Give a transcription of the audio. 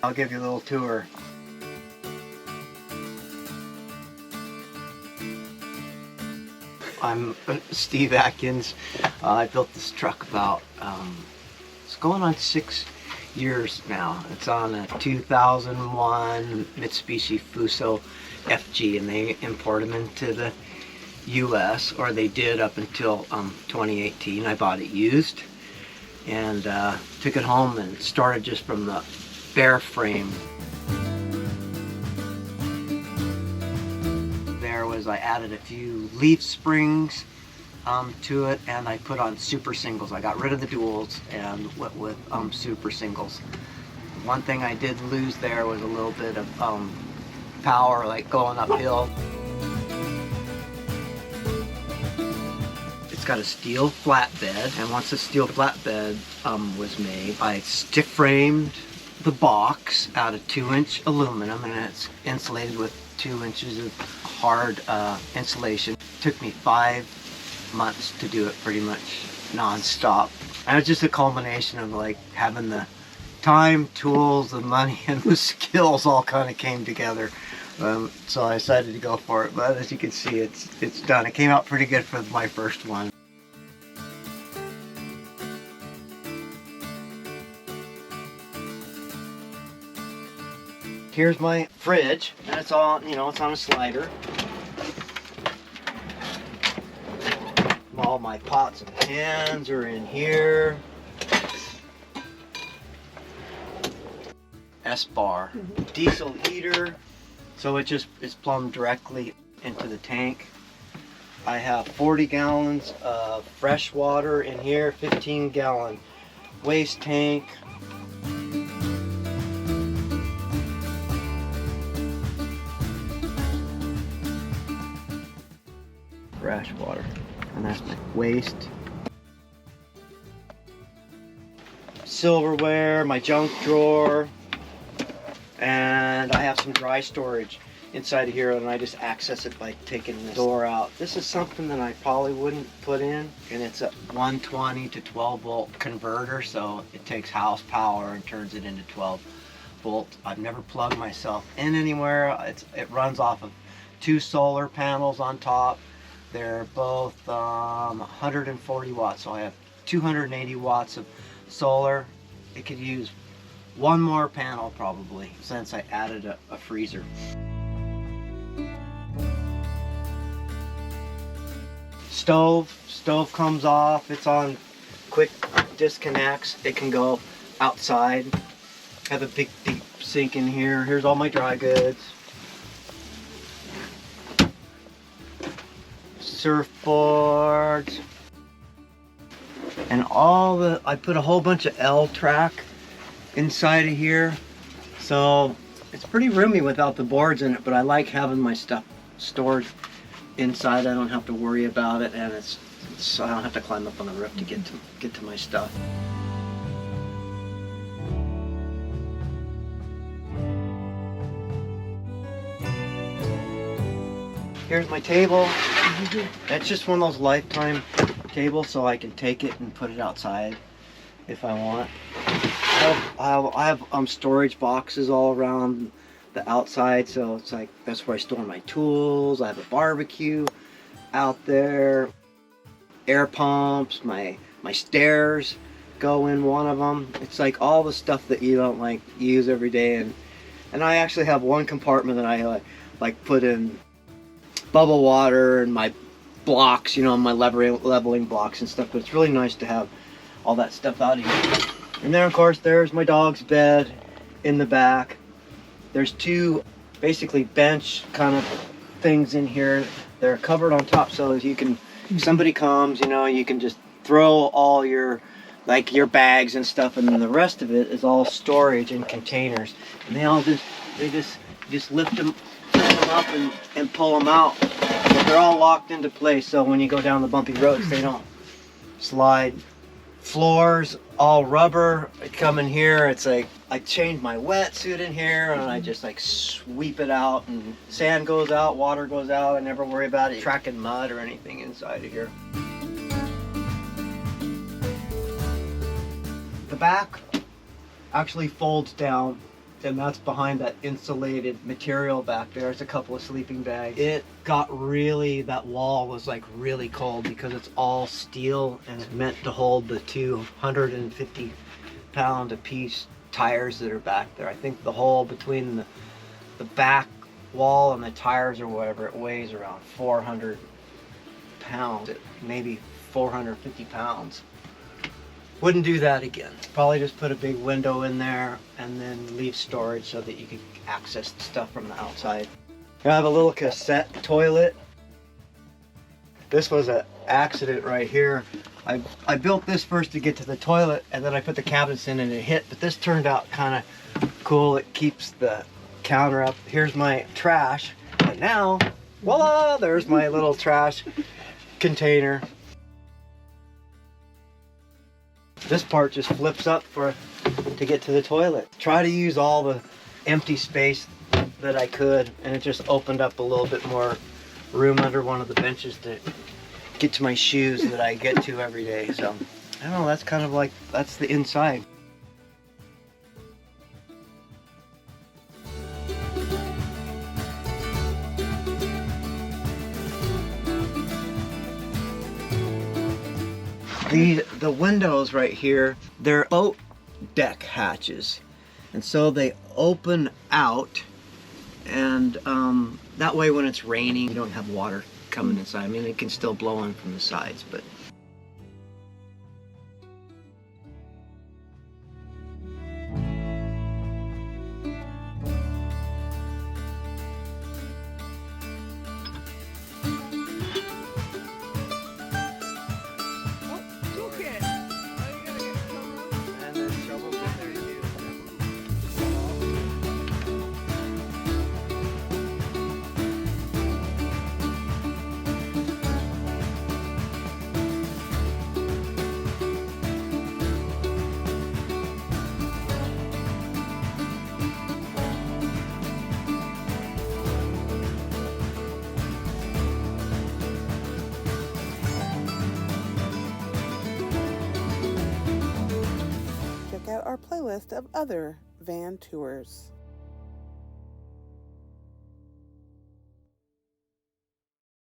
I'll give you a little tour. I'm Steve Atkins. I built this truck about, it's going on 6 years now. It's on a 2001 Mitsubishi Fuso FG, and they import them into the US, or they did up until 2018. I bought it used and took it home and started just from the bare frame. I added a few leaf springs to it, and I put on super singles. I got rid of the duals and went with super singles. One thing I did lose there was a little bit of power, like going uphill. It's got a steel flatbed, and once the steel flatbed was made, I stick framed the box out of 2-inch aluminum, and it's insulated with 2 inches of hard insulation. Took me 5 months to do it, pretty much non-stop. And it was just a culmination of like having the time, tools, the money, and the skills all kind of came together. So I decided to go for it. But as you can see, it's done. It came out pretty good for my first one. Here's my fridge, and it's all, you know, it's on a slider. All my pots and pans are in here. S-bar, diesel heater, so it just is plumbed directly into the tank. I have 40 gallons of fresh water in here, 15-gallon waste tank. Fresh water, and that's my waste. Silverware, my junk drawer, and I have some dry storage inside of here, and I just access it by taking the door out. This is something that I probably wouldn't put in, and it's a 120 to 12 volt converter, so it takes house power and turns it into 12 volt. I've never plugged myself in anywhere. It runs off of 2 solar panels on top. They're both 140 watts, so I have 280 watts of solar. It could use one more panel probably, since I added a freezer. Stove comes off. It's on quick disconnects. It can go outside. I have a big deep sink in here. Here's all my dry goods. Surfboards, and I put a whole bunch of L-track inside of here, so it's pretty roomy without the boards in it, but I like having my stuff stored inside. I don't have to worry about it, and I don't have to climb up on the roof to get to my stuff. Here's my table. That's just one of those lifetime tables, so I can take it and put it outside if I want. I have storage boxes all around the outside, so it's like that's where I store my tools. I have a barbecue out there. Air pumps, my stairs go in one of them. It's like all the stuff that you don't like use every day, and I actually have one compartment that I like put in bubble water and my blocks, you know, my leveling blocks and stuff. But it's really nice to have all that stuff out here. And then of course there's my dog's bed in the back. There's 2 basically bench kind of things in here. They're covered on top, so if somebody comes, you know, you can just throw all your bags and stuff, and then the rest of it is all storage in containers. And they just lift them up and pull them out. But they're all locked into place, so when you go down the bumpy roads, they don't slide. Floors, all rubber. I come in here, it's like I change my wetsuit in here, and I just like sweep it out, and sand goes out, water goes out. I never worry about it tracking mud or anything inside of here. The back actually folds down and that's behind that insulated material back there. There's a couple of sleeping bags. It got really, that wall was like really cold because it's all steel and it's meant to hold the 250 pound a piece tires that are back there. I think the hole between the back wall and the tires or whatever, it weighs around 400 pounds, maybe 450 pounds. Wouldn't do that again. Probably just put a big window in there and then leave storage so that you could access the stuff from the outside. I have a little cassette toilet. This was an accident right here. I built this first to get to the toilet, and then I put the cabinets in and it hit, but this turned out kind of cool. It keeps the counter up. Here's my trash, and now, voila, there's my little trash container. This part just flips up to get to the toilet. Try to use all the empty space that I could, and it just opened up a little bit more room under one of the benches to get to my shoes that I get to every day. So I don't know, that's kind of like, that's the inside. The windows right here, they're boat deck hatches, and so they open out, and that way when it's raining you don't have water coming inside. I mean, it can still blow in from the sides, but check out our playlist of other van tours.